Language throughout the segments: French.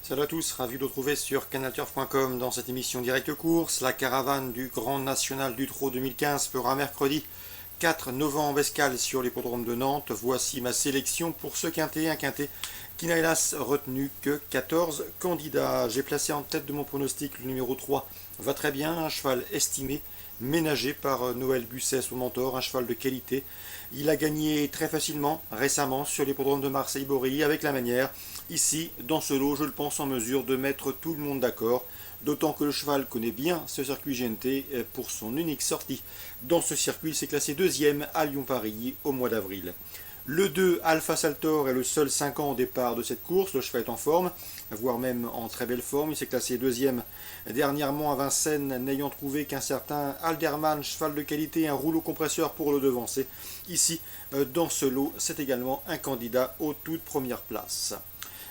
Salut à tous, ravi de vous retrouver sur canalturf.com dans cette émission Direct Course. La caravane du Grand National du Trot 2015 fera mercredi 4 novembre escale sur l'hippodrome de Nantes. Voici ma sélection pour ce quintet, un quintet qui n'a hélas retenu que 14 candidats. J'ai placé en tête de mon pronostic le numéro 3, va très bien, un cheval estimé, ménagé par Noël Busset, son mentor, un cheval de qualité. Il a gagné très facilement récemment sur l'hippodrome de Marseille-Borilly avec la manière. Ici, dans ce lot, je le pense en mesure de mettre tout le monde d'accord, d'autant que le cheval connaît bien ce circuit GNT pour son unique sortie. Dans ce circuit, il s'est classé deuxième à Lyon-Paris au mois d'avril. Le 2, Alpha Saltor, est le seul 5 ans au départ de cette course. Le cheval est en forme, voire même en très belle forme. Il s'est classé deuxième dernièrement à Vincennes, n'ayant trouvé qu'un certain Alderman, cheval de qualité, un rouleau compresseur pour le devancer. Ici, dans ce lot, c'est également un candidat aux toutes premières places.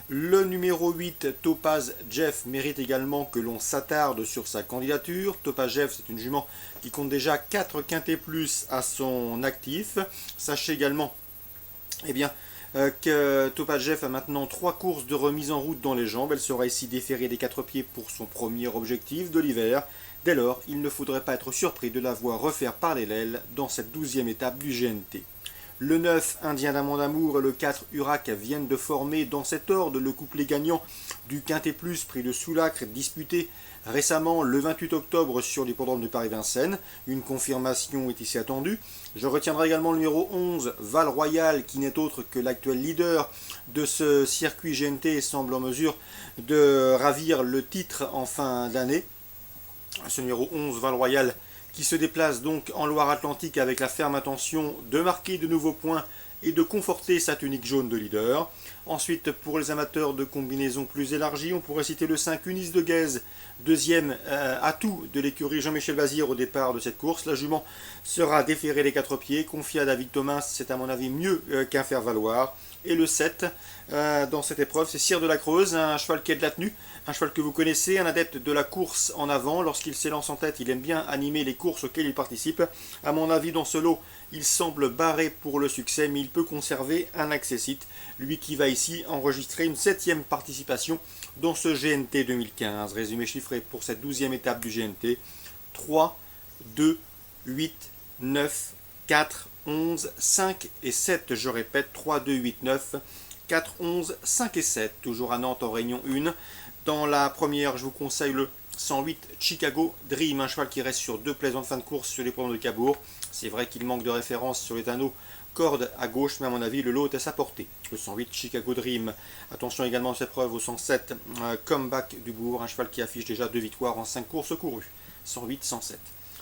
Le numéro 8, Topaz Jeff, mérite également que l'on s'attarde sur sa candidature. Topaz Jeff, c'est une jument qui compte déjà 4 quintés plus à son actif. Sachez également que Topaz Jeff a maintenant 3 courses de remise en route dans les jambes. Elle sera ici déférée des 4 pieds pour son premier objectif de l'hiver. Dès lors, il ne faudrait pas être surpris de la voir refaire parler l'aile dans cette 12e étape du GNT. Le 9, Indien d'Amant d'Amour, et le 4, Urac viennent de former dans cet ordre le couplet gagnant du Quintet Plus, prix de Soulacre, disputé récemment le 28 octobre sur l'hippodrome de Paris-Vincennes. Une confirmation est ici attendue. Je retiendrai également le numéro 11, Val Royal, qui n'est autre que l'actuel leader de ce circuit GNT et semble en mesure de ravir le titre en fin d'année. Ce numéro 11, Val Royal, qui se déplace donc en Loire-Atlantique avec la ferme intention de marquer de nouveaux points et de conforter sa tunique jaune de leader. Ensuite, pour les amateurs de combinaisons plus élargies, on pourrait citer le 5 Unis de Guèze, deuxième atout de l'écurie Jean-Michel Bazir au départ de cette course. La jument sera déférée les 4 pieds, confiée à David Thomas, c'est à mon avis mieux qu'un faire-valoir. Et le 7, dans cette épreuve, c'est Cire de la Creuse, un cheval qui est de la tenue, un cheval que vous connaissez, un adepte de la course en avant. Lorsqu'il s'élance en tête, il aime bien animer les courses auxquelles il participe. À mon avis, dans ce lot, il semble barré pour le succès, mais il peut conserver un accessite. Lui qui va ici enregistrer une 7e participation dans ce GNT 2015. Résumé chiffré pour cette 12e étape du GNT. 3, 2, 8, 9, 4, 11, 5 et 7. Je répète, 3, 2, 8, 9, 4, 11, 5 et 7. Toujours à Nantes en Réunion 1. Dans la première, je vous conseille le 108 Chicago Dream, un cheval qui reste sur 2 plaisantes fins de course sur les points de Cabourg. C'est vrai qu'il manque de référence sur les anneaux corde à gauche, mais à mon avis, le lot est à sa portée. Le 108 Chicago Dream. Attention également à cette preuve au 107 Comeback du Bourg, un cheval qui affiche déjà 2 victoires en 5 courses courues. 108-107.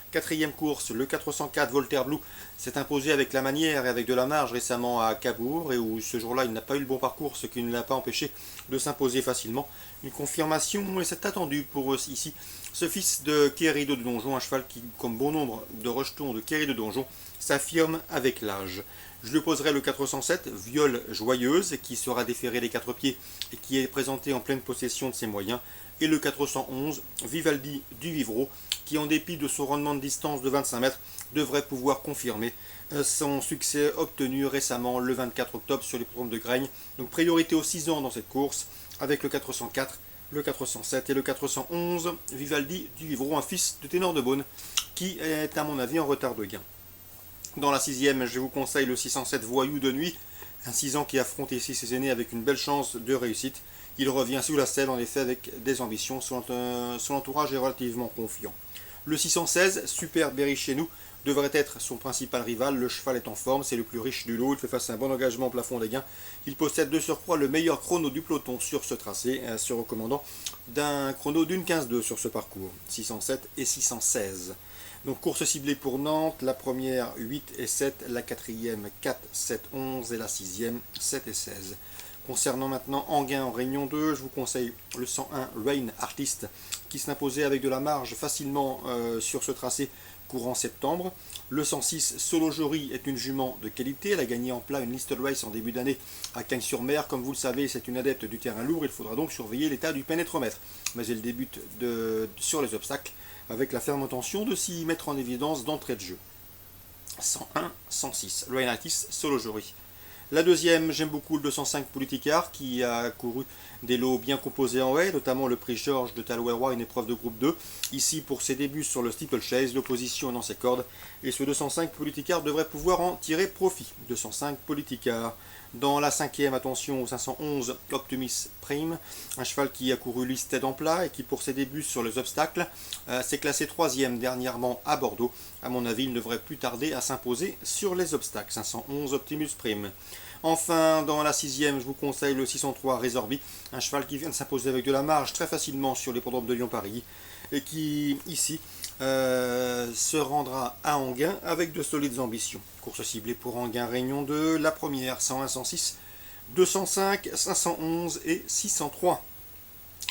Quatrième course, le 404 Voltaire Blue s'est imposé avec la manière et avec de la marge récemment à Cabourg, et où ce jour-là il n'a pas eu le bon parcours, ce qui ne l'a pas empêché de s'imposer facilement. Une confirmation, et c'est attendu pour ici ce fils de Kerry de Donjon, un cheval qui, comme bon nombre de rejetons de Kerry de Donjon, s'affirme avec l'âge. Je lui poserai le 407, Viole Joyeuse, qui sera déféré des 4 pieds et qui est présenté en pleine possession de ses moyens. Et le 411, Vivaldi du Vivreau, qui en dépit de son rendement de distance de 25 mètres, devrait pouvoir confirmer son succès obtenu récemment le 24 octobre sur l'hippodrome de Graigne. Donc priorité aux 6 ans dans cette course, avec le 404, le 407 et le 411, Vivaldi du Vivreau, un fils de Ténor de Beaune, qui est à mon avis en retard de gain. Dans la 6e, je vous conseille le 607 Voyou de Nuit, un 6 ans qui affronte ici ses aînés avec une belle chance de réussite. Il revient sous la selle en effet avec des ambitions, son entourage est relativement confiant. Le 616, Super Berry chez nous, devrait être son principal rival. Le cheval est en forme, c'est le plus riche du lot, il fait face à un bon engagement au plafond des gains. Il possède de surcroît le meilleur chrono du peloton sur ce tracé, se recommandant d'un chrono d'une 15-2 sur ce parcours, 607 et 616. Donc course ciblée pour Nantes, la première 8 et 7, la quatrième 4, 7, 11 et la sixième 7 et 16. Concernant maintenant Anguin en Réunion 2, je vous conseille le 101 Rain Artist qui s'imposait avec de la marge facilement sur ce tracé courant septembre. Le 106 Solo Jory est une jument de qualité, elle a gagné en plat une listed race en début d'année à Cagnes-sur-Mer. Comme vous le savez, c'est une adepte du terrain lourd, il faudra donc surveiller l'état du pénétromètre. Mais elle débute sur les obstacles avec la ferme intention de s'y mettre en évidence d'entrée de jeu. 101, 106, Rain Artist, Solo Jory. La deuxième, j'aime beaucoup le 205 Politicar qui a couru des lots bien composés en haie, notamment le prix Georges de Taloueroy, une épreuve de groupe 2. Ici, pour ses débuts sur le steeplechase, l'opposition est dans ses cordes. Et ce 205 Politicar devrait pouvoir en tirer profit. 205 Politicar. Dans la cinquième, attention au 511 Optimus Prime, un cheval qui a couru listed en plat et qui pour ses débuts sur les obstacles s'est classé troisième dernièrement à Bordeaux. À mon avis, il ne devrait plus tarder à s'imposer sur les obstacles. 511 Optimus Prime. Enfin, dans la sixième, je vous conseille le 603 Resorbi, un cheval qui vient de s'imposer avec de la marge très facilement sur l'hippodrome de Lyon-Paris et qui, ici, se rendra à Enghien avec de solides ambitions. Course ciblée pour Enghien Réunion 2, la première 101, 106, 205, 511 et 603.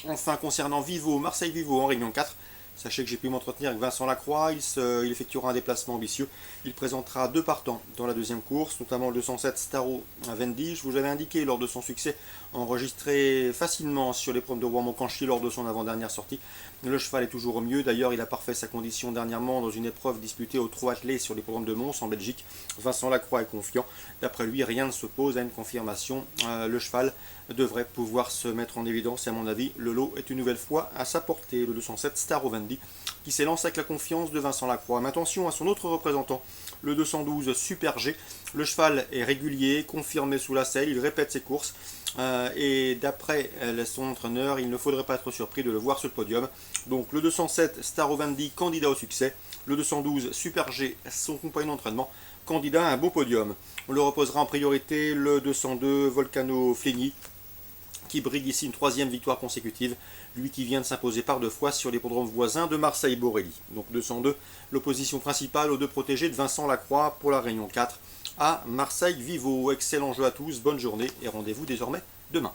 Enfin, concernant Vivo, Marseille Vivo en Réunion 4, sachez que j'ai pu m'entretenir avec Vincent Lacroix, il effectuera un déplacement ambitieux. Il présentera 2 partants dans la deuxième course, notamment le 207 Staro Vendy. Je vous avais indiqué lors de son succès enregistré facilement sur l'épreuve de Rouen-Moncanchy lors de son avant-dernière sortie. Le cheval est toujours au mieux, d'ailleurs il a parfait sa condition dernièrement dans une épreuve disputée au trot attelé sur l'hippodrome de Mons en Belgique. Vincent Lacroix est confiant, d'après lui rien ne s'oppose à une confirmation. Le cheval devrait pouvoir se mettre en évidence et à mon avis le lot est une nouvelle fois à sa portée, le 207 Staro Vendy qui s'élance avec la confiance de Vincent Lacroix. Mais attention à son autre représentant, le 212 Super G. Le cheval est régulier, confirmé sous la selle, il répète ses courses. Et d'après son entraîneur, il ne faudrait pas être surpris de le voir sur le podium. Donc le 207 Staro Vendy, candidat au succès. Le 212 Super G, son compagnon d'entraînement, candidat à un beau podium. On le reposera en priorité le 202 Volcano Fligny, qui brigue ici une 3e victoire consécutive, lui qui vient de s'imposer par 2 fois sur l'hippodrome voisin de Marseille-Borelli. Donc 202, l'opposition principale aux 2 protégés de Vincent Lacroix pour la Réunion 4 à Marseille-Vivo. Excellent jeu à tous, bonne journée et rendez-vous désormais demain.